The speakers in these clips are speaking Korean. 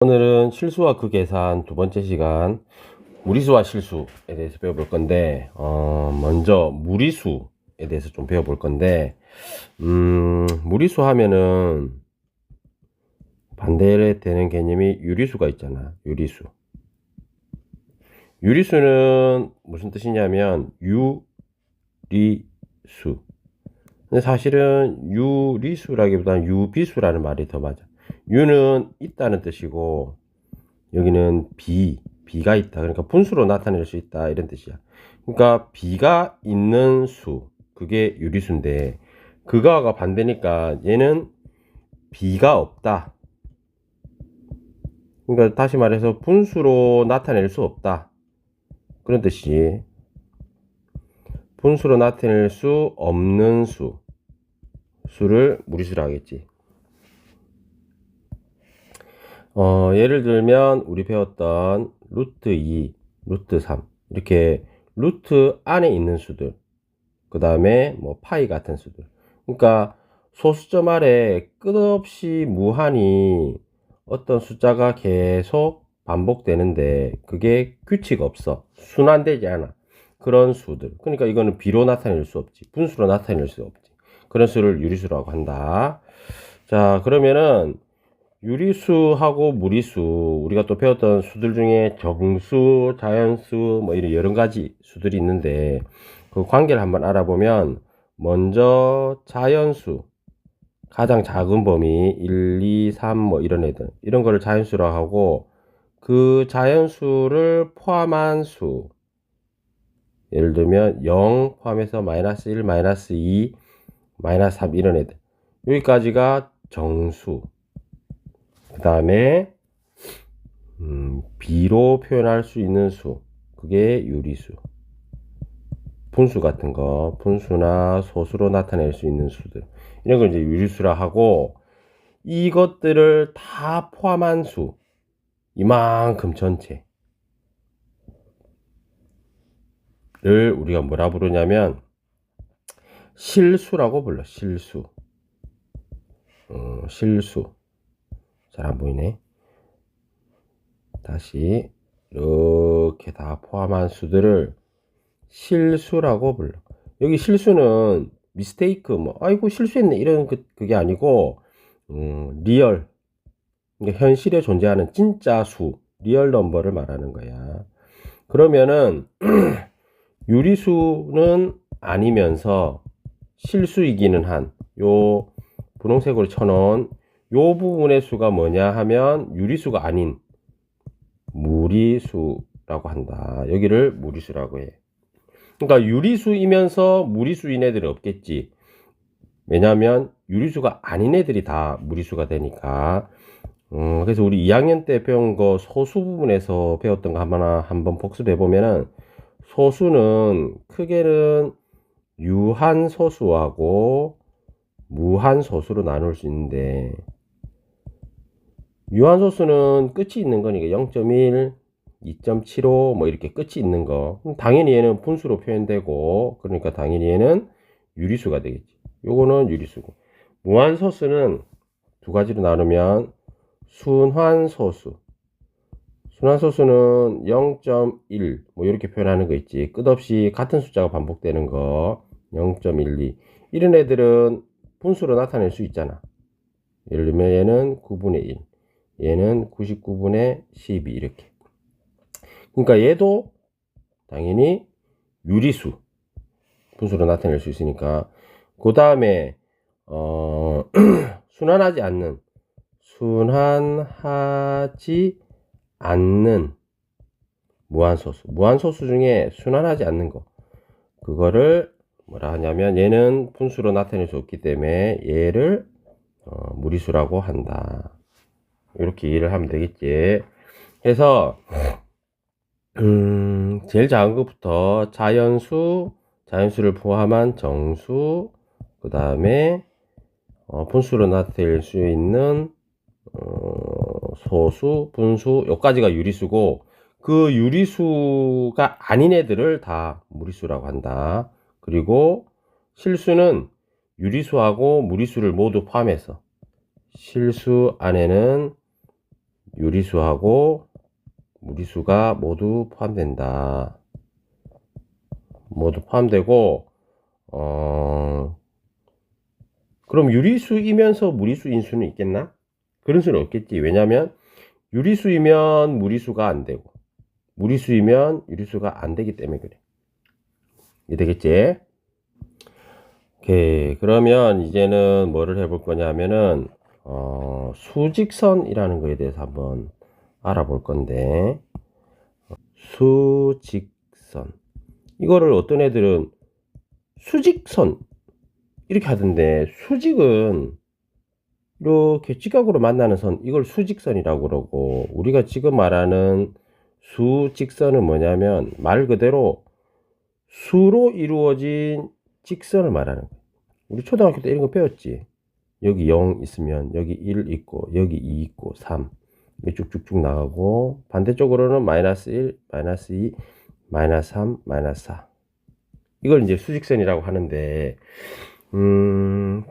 오늘은 실수와 그 계산 두 번째 시간 무리수와 실수에 대해서 배워볼 건데 먼저 무리수에 대해서 좀 배워볼 건데 무리수 하면은 반대로 되는 개념이 유리수가 있잖아. 유리수는 무슨 뜻이냐면 유리수. 근데 사실은 유리수라기보다는 유비수라는 말이 더 맞아. 유는 있다는 뜻이고 여기는 비가 있다. 그러니까 분수로 나타낼 수 있다 이런 뜻이야. 그러니까 비가 있는 수, 그게 유리수인데 그거가 반대니까 얘는 비가 없다. 그러니까 다시 말해서 분수로 나타낼 수 없다 그런 뜻이지. 분수로 나타낼 수 없는 수를 무리수라 하겠지. 예를 들면 우리 배웠던 루트 2, 루트 3 이렇게 루트 안에 있는 수들, 그 다음에 뭐 파이 같은 수들. 그러니까 소수점 아래 끝없이 무한히 어떤 숫자가 계속 반복되는데 그게 규칙 없어. 순환되지 않아. 그런 수들. 그러니까 이거는 비로 나타낼 수 없지. 분수로 나타낼 수 없지. 그런 수를 유리수라고 한다. 자, 그러면은 유리수하고 무리수, 우리가 또 배웠던 수들 중에 정수, 자연수 뭐 이런 여러 가지 수들이 있는데 그 관계를 한번 알아보면 먼저 자연수, 가장 작은 범위 1, 2, 3 뭐 이런 애들, 이런 거를 자연수라고 하고 그 자연수를 포함한 수, 예를 들면 0 포함해서 마이너스 1, 마이너스 2, 마이너스 3 이런 애들, 여기까지가 정수. 그 다음에 비로 표현할 수 있는 수, 그게 유리수. 분수 같은 거, 분수나 소수로 나타낼 수 있는 수들, 이런 걸 이제 유리수라 하고, 이것들을 다 포함한 수, 이만큼 전체를 우리가 뭐라 부르냐면 실수라고 불러. 실수. 실수. 잘 안 보이네. 다시 이렇게 다 포함한 수들을 실수라고 불러. 여기 실수는 미스테이크 뭐 아이고 실수했네 이런 그게 아니고 리얼, 그러니까 현실에 존재하는 진짜 수, 리얼 넘버를 말하는 거야. 그러면은 유리수는 아니면서 실수이기는 한 요 분홍색으로 쳐놓은 요 부분의 수가 뭐냐 하면 유리수가 아닌 무리수라고 한다. 여기를 무리수라고 해. 그러니까 유리수이면서 무리수인 애들이 없겠지. 왜냐하면 유리수가 아닌 애들이 다 무리수가 되니까. 그래서 우리 2학년 때 배운 거 소수 부분에서 배웠던 거 한번 복습해 보면은 소수는 크게는 유한소수하고 무한소수로 나눌 수 있는데 유한소수는 끝이 있는 거니까 0.1, 2.75 뭐 이렇게 끝이 있는 거. 당연히 얘는 분수로 표현되고 그러니까 당연히 얘는 유리수가 되겠지. 요거는 유리수고. 무한소수는 두 가지로 나누면 순환소수. 순환소수는 0.1 뭐 이렇게 표현하는 거 있지. 끝없이 같은 숫자가 반복되는 거 0.12 이런 애들은 분수로 나타낼 수 있잖아. 예를 들면 얘는 9분의 1, 얘는 99분의 12 이렇게. 그러니까 얘도 당연히 유리수, 분수로 나타낼 수 있으니까. 그 다음에 순환하지 않는 무한소수 중에 순환하지 않는 거, 그거를 뭐라 하냐면 얘는 분수로 나타낼 수 없기 때문에 얘를 무리수라고 한다. 이렇게 이해를 하면 되겠지. 그래서 제일 작은 것부터 자연수를 포함한 정수, 그 다음에 분수로 나타낼 수 있는 소수, 분수, 요까지가 유리수고 그 유리수가 아닌 애들을 다 무리수라고 한다. 그리고 실수는 유리수하고 무리수를 모두 포함해서 실수 안에는 유리수하고 무리수가 모두 포함된다. 모두 포함되고, 그럼 유리수이면서 무리수인 수는 있겠나? 그런 수는 없겠지. 왜냐면 유리수이면 무리수가 안 되고, 무리수이면 유리수가 안 되기 때문에 그래. 이해되겠지? 오케이. 그러면 이제는 뭐를 해볼 거냐면은, 수직선이라는 거에 대해서 한번 알아볼 건데, 수직선. 이거를 어떤 애들은 수직선 이렇게 하던데, 수직은 이렇게 직각으로 만나는 선, 이걸 수직선이라고 그러고, 우리가 지금 말하는 수직선은 뭐냐면 말 그대로 수로 이루어진 직선을 말하는 거예요. 우리 초등학교 때 이런 거 배웠지. 여기 0 있으면 여기 1 있고 여기 2 있고 3 쭉쭉쭉 나가고, 반대쪽으로는 마이너스 1, 마이너스 2, 마이너스 3, 마이너스 4. 이걸 이제 수직선이라고 하는데,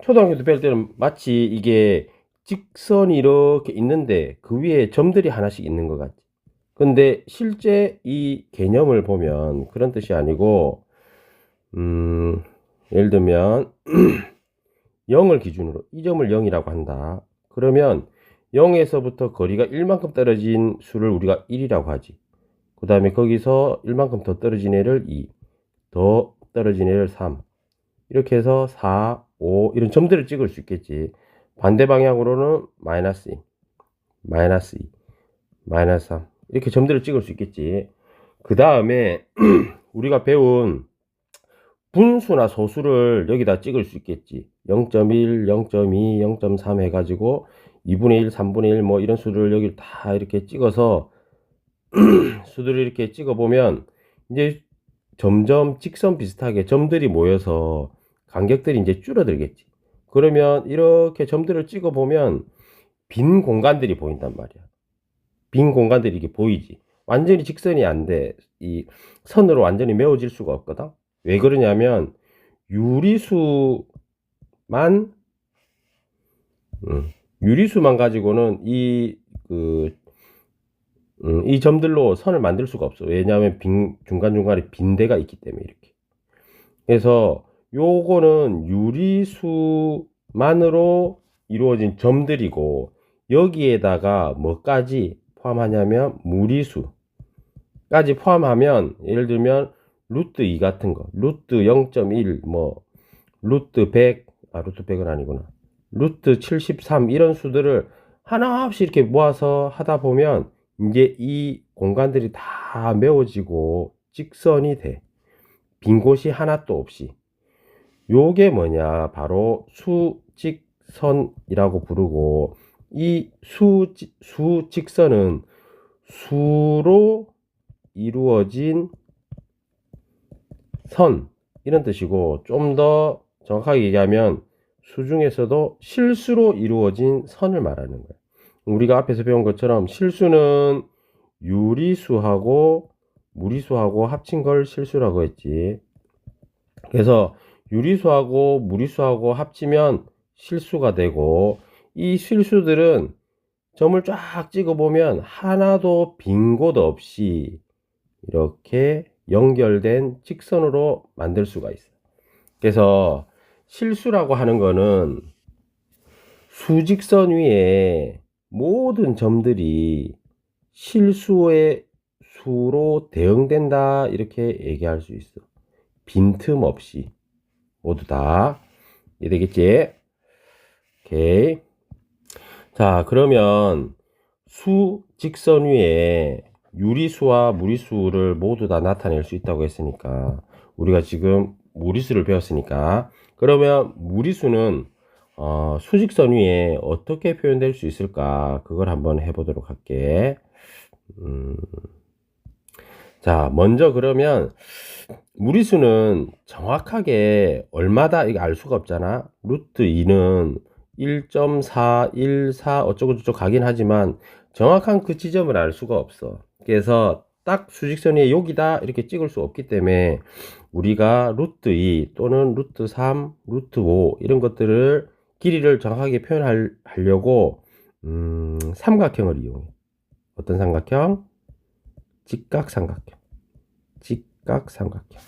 초등학교 때 배울 때는 마치 이게 직선이 이렇게 있는데 그 위에 점들이 하나씩 있는 것 같지. 근데 실제 이 개념을 보면 그런 뜻이 아니고, 예를 들면 0을 기준으로 이 점을 0이라고 한다. 그러면 0에서부터 거리가 1만큼 떨어진 수를 우리가 1이라고 하지. 그 다음에 거기서 1만큼 더 떨어진 애를 2, 더 떨어진 애를 3, 이렇게 해서 4, 5 이런 점들을 찍을 수 있겠지. 반대 방향으로는 마이너스 2, 마이너스 2, 마이너스 3 이렇게 점들을 찍을 수 있겠지. 그 다음에 우리가 배운 분수나 소수를 여기다 찍을 수 있겠지. 0.1, 0.2, 0.3 해가지고 2분의 1, 3분의 1 뭐 이런 수를 여기 다 이렇게 찍어서 수들을 이렇게 찍어보면 이제 점점 직선 비슷하게 점들이 모여서 간격들이 이제 줄어들겠지. 그러면 이렇게 점들을 찍어보면 빈 공간들이 보인단 말이야. 빈 공간들이 이렇게 보이지. 완전히 직선이 안 돼. 이 선으로 완전히 메워질 수가 없거든. 왜 그러냐면 유리수만 가지고는 이 점들로 선을 만들 수가 없어. 왜냐하면 중간중간에 빈대가 있기 때문에 이렇게. 그래서 요거는 유리수만으로 이루어진 점들이고, 여기에다가 뭐까지 포함하냐면 무리수까지 포함하면, 예를 들면 루트 2 같은 거, 루트 0.1, 뭐 루트 100, 루트 100은 아니구나, 루트 73 이런 수들을 하나 없이 이렇게 모아서 하다 보면 이제 이 공간들이 다 메워지고 직선이 돼. 빈 곳이 하나도 없이. 요게 뭐냐, 바로 수직선이라고 부르고, 이 수직선은 수로 이루어진 선 이런 뜻이고, 좀 더 정확하게 얘기하면 수 중에서도 실수로 이루어진 선을 말하는 거예요. 우리가 앞에서 배운 것처럼 실수는 유리수하고 무리수하고 합친 걸 실수라고 했지. 그래서 유리수하고 무리수하고 합치면 실수가 되고, 이 실수들은 점을 쫙 찍어보면 하나도 빈 곳 없이 이렇게 연결된 직선으로 만들 수가 있어요. 그래서 실수라고 하는 거는 수직선 위에 모든 점들이 실수의 수로 대응된다, 이렇게 얘기할 수 있어. 빈틈없이 모두 다. 이해되겠지? 오케이. 자, 그러면 수직선 위에 유리수와 무리수를 모두 다 나타낼 수 있다고 했으니까, 우리가 지금 무리수를 배웠으니까, 그러면 무리수는 수직선 위에 어떻게 표현될 수 있을까, 그걸 한번 해보도록 할게. 자, 먼저 그러면 무리수는 정확하게 얼마다 이거 알 수가 없잖아. 루트 2는 1.4, 14 어쩌고저쩌고 가긴 하지만 정확한 그 지점을 알 수가 없어. 그래서 딱 수직선 위에 여기다 이렇게 찍을 수 없기 때문에 우리가 루트 2 또는 루트 3, 루트 5 이런 것들을 길이를 정확하게 표현하려고 삼각형을 이용해. 어떤 삼각형? 직각삼각형. 직각삼각형.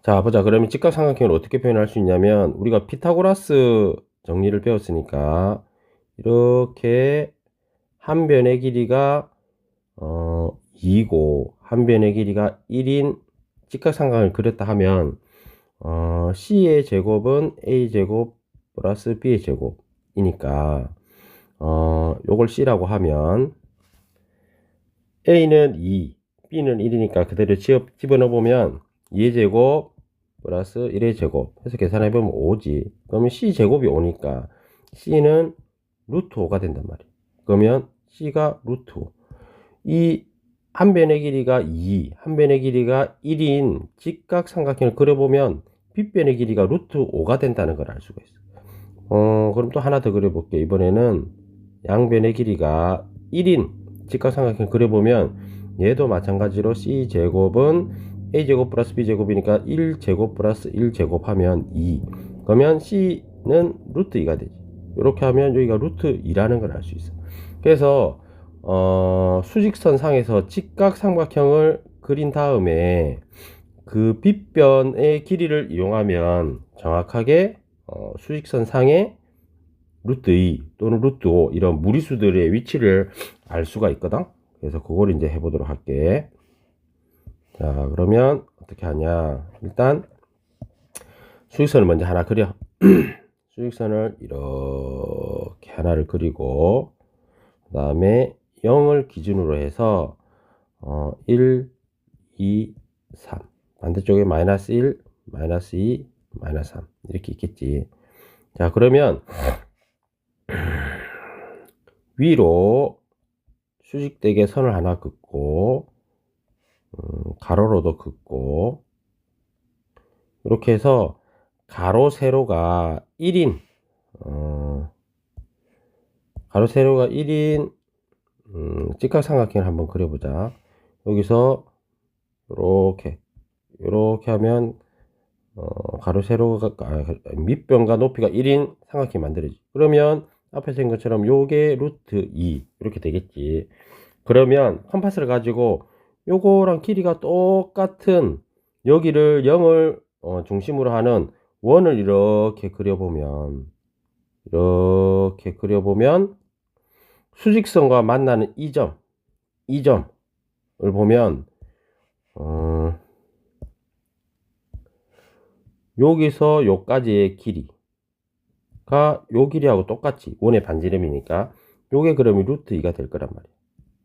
자, 보자. 그러면 직각삼각형을 어떻게 표현할 수 있냐면, 우리가 피타고라스 정리를 배웠으니까, 이렇게 한 변의 길이가 2고 한 변의 길이가 1인 직각삼각형을 그렸다 하면 C의 제곱은 A제곱 플러스 B의 제곱이니까 요걸 C라고 하면 A는 2, B는 1이니까 그대로 집어넣어 보면 2의 제곱 플러스 1의 제곱 해서 계산해 보면 5지. 그러면 C 제곱이 5니까 C는 루트 5가 된단 말이에요. 그러면 C가 루트 5. 이 한 변의 길이가 2, 한 변의 길이가 1인 직각삼각형을 그려보면 빗변의 길이가 루트 5가 된다는 걸 알 수가 있어요. 그럼 또 하나 더 그려볼게. 이번에는 양변의 길이가 1인 직각삼각형 그려보면 얘도 마찬가지로 C제곱은 A제곱 플러스 B제곱이니까 1제곱 플러스 1제곱 하면 2. 그러면 C는 루트 2가 되지. 이렇게 하면 여기가 루트 2라는 걸 알 수 있어. 그래서 수직선 상에서 직각삼각형을 그린 다음에 그 빗변의 길이를 이용하면 정확하게 수직선 상의 루트 2 또는 루트 5 이런 무리수들의 위치를 알 수가 있거든. 그래서 그걸 이제 해보도록 할게. 자, 그러면 어떻게 하냐. 일단 수직선을 먼저 하나 그려. 수직선을 이렇게 하나를 그리고 그 다음에 0을 기준으로 해서 1, 2, 3 반대쪽에 마이너스 1, 마이너스 2, 마이너스 3 이렇게 있겠지. 자, 그러면 위로 수직되게 선을 하나 긋고 가로로도 긋고 이렇게 해서 가로 세로가 1인 가로 세로가 1인 직각삼각형을 한번 그려보자. 여기서 이렇게 하면 가로 세로가 밑변과 높이가 1인 삼각형이 만들어지. 그러면 앞에 생긴 것처럼 요게 루트 2 이렇게 되겠지. 그러면 컴파스를 가지고 요거랑 길이가 똑같은 여기를 0을 중심으로 하는 원을 이렇게 그려보면 수직선과 만나는 이 점을 보면 여기서 요까지의 길이가 요 길이하고 똑같이 원의 반지름이니까 요게 그러면 루트 2가 될 거란 말이에요.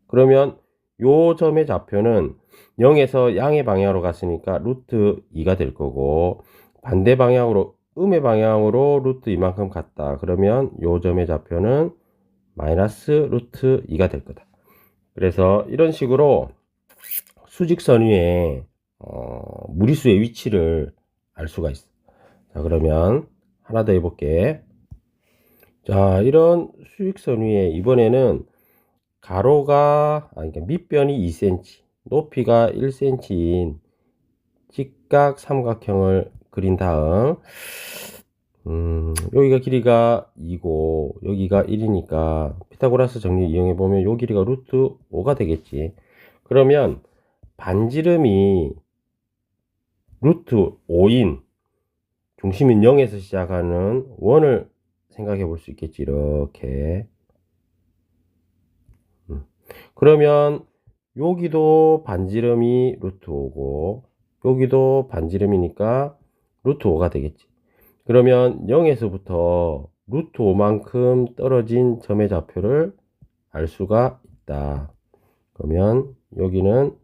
그러면 요 점의 좌표는 0에서 양의 방향으로 갔으니까 루트 2가 될 거고 반대 방향으로 음의 방향으로 루트 2만큼 갔다. 그러면 요 점의 좌표는 마이너스 루트 2가 될 거다. 그래서 이런 식으로 수직선 위에 무리수의 위치를 알 수가 있어. 자, 그러면 하나 더 해볼게. 자, 이런 수직선 위에 이번에는 가로가 그러니까 밑변이 2cm, 높이가 1cm인 직각 삼각형을 그린 다음 여기가 길이가 2고 여기가 1이니까 피타고라스 정리 이용해 보면 요 길이가 루트 5가 되겠지. 그러면 반지름이 루트 5인 중심인 0에서 시작하는 원을 생각해 볼 수 있겠지. 이렇게 그러면 여기도 반지름이 루트 5고 여기도 반지름이니까 루트 5가 되겠지. 그러면 0에서부터 루트 5만큼 떨어진 점의 좌표를 알 수가 있다. 그러면 여기는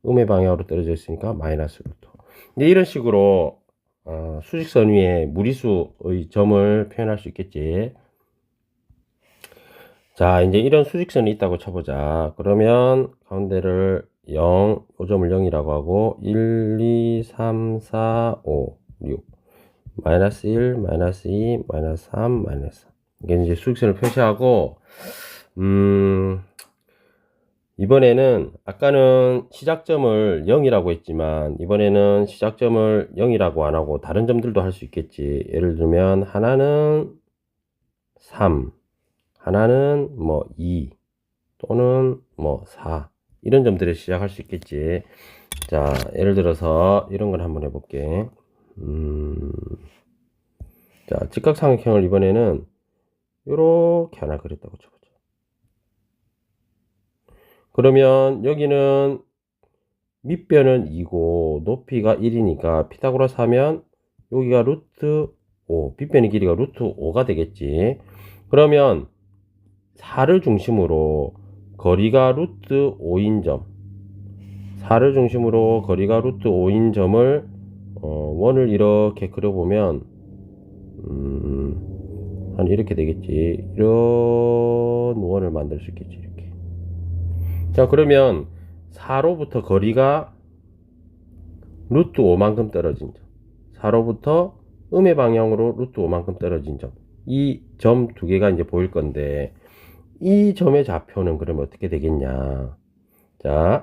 음의 방향으로 떨어져 있으니까 마이너스 루트 5. 이런 식으로 수직선 위에 무리수의 점을 표현할 수 있겠지. 자, 이제 이런 수직선이 있다고 쳐보자. 그러면 가운데를 0, 요 점을 0이라고 하고 1, 2, 3, 4, 5, 6 마이너스 1, 마이너스 2, 마이너스 3, 마이너스 3 이게 이제 수직선을 표시하고 이번에는 아까는 시작점을 0이라고 했지만 이번에는 시작점을 0이라고 안 하고 다른 점들도 할 수 있겠지. 예를 들면 하나는 3 하나는 뭐 2 또는 뭐 4 이런 점들에 시작할 수 있겠지. 자, 예를 들어서 이런 걸 한번 해볼게. 자, 직각삼각형을 이번에는 요렇게 하나 그렸다고 쳐보자. 그러면 여기는 밑변은 2고 높이가 1이니까 피타고라스 하면 여기가 루트 5, 밑변의 길이가 루트 5가 되겠지. 그러면 4를 중심으로 거리가 루트 5인 점, 4를 중심으로 거리가 루트 5인 점을 원을 이렇게 그려보면 한 이렇게 되겠지. 이런 원을 만들 수 있겠지. 이렇게. 자, 그러면 4로부터 거리가 루트 5만큼 떨어진 점, 4로부터 음의 방향으로 루트 5만큼 떨어진 점, 이 점 두 개가 이제 보일 건데, 이 점의 좌표는 그러면 어떻게 되겠냐. 자,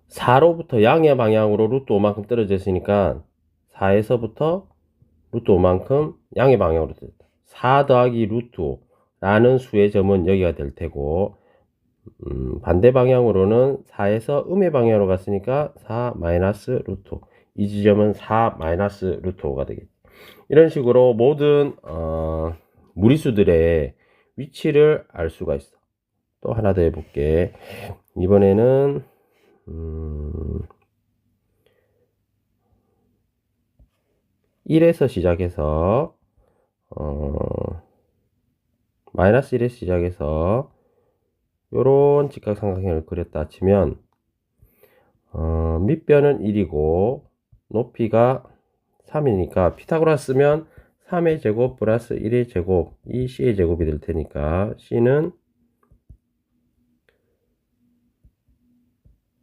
4로부터 양의 방향으로 루트 5만큼 떨어져 있으니까 4에서부터 루트 5만큼 양의 방향으로 떨어졌다. 4 더하기 루트 5라는 수의 점은 여기가 될 테고, 반대 방향으로는 4에서 음의 방향으로 갔으니까 4 마이너스 루트 5. 이 지점은 4 마이너스 루트 5가 되겠지. 이런 식으로 모든 무리수들의 위치를 알 수가 있어. 또 하나 더 해볼게. 이번에는 1에서 시작해서 마이너스 1에서 시작해서 요런 직각삼각형을 그렸다 치면 밑변은 1이고 높이가 3이니까 피타고라스 쓰면 3의 제곱 플러스 1의 제곱, 이 c의 제곱이 될 테니까 c는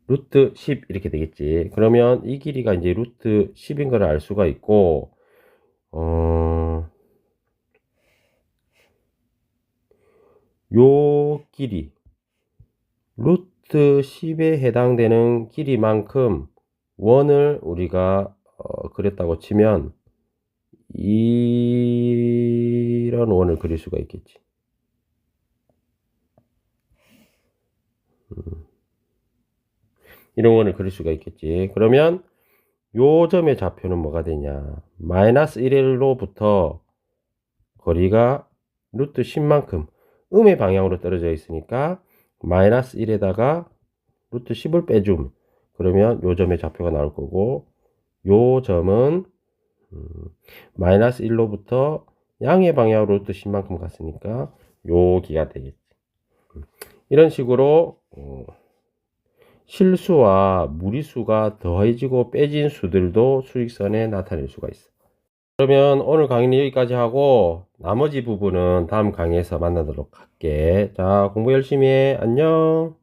루트 10 이렇게 되겠지. 그러면 이 길이가 이제 루트 10인 걸 알 수가 있고, 요 길이 루트 10에 해당되는 길이만큼 원을 우리가 그렸다고 치면 이런 원을 그릴 수가 있겠지. 이런 원을 그릴 수가 있겠지. 그러면 요 점의 좌표는 뭐가 되냐. 마이너스 1로부터 거리가 루트 10만큼 음의 방향으로 떨어져 있으니까 마이너스 1에다가 루트 10을 빼줌. 그러면 요 점의 좌표가 나올 거고, 요 점은 마이너스 1로부터 양의 방향으로 루트 10만큼 갔으니까 여기가 되겠지. 이런 식으로 실수와 무리수가 더해지고 빼진 수들도 수직선에 나타낼 수가 있어. 그러면 오늘 강의는 여기까지 하고 나머지 부분은 다음 강의에서 만나도록 할게. 자, 공부 열심히 해. 안녕.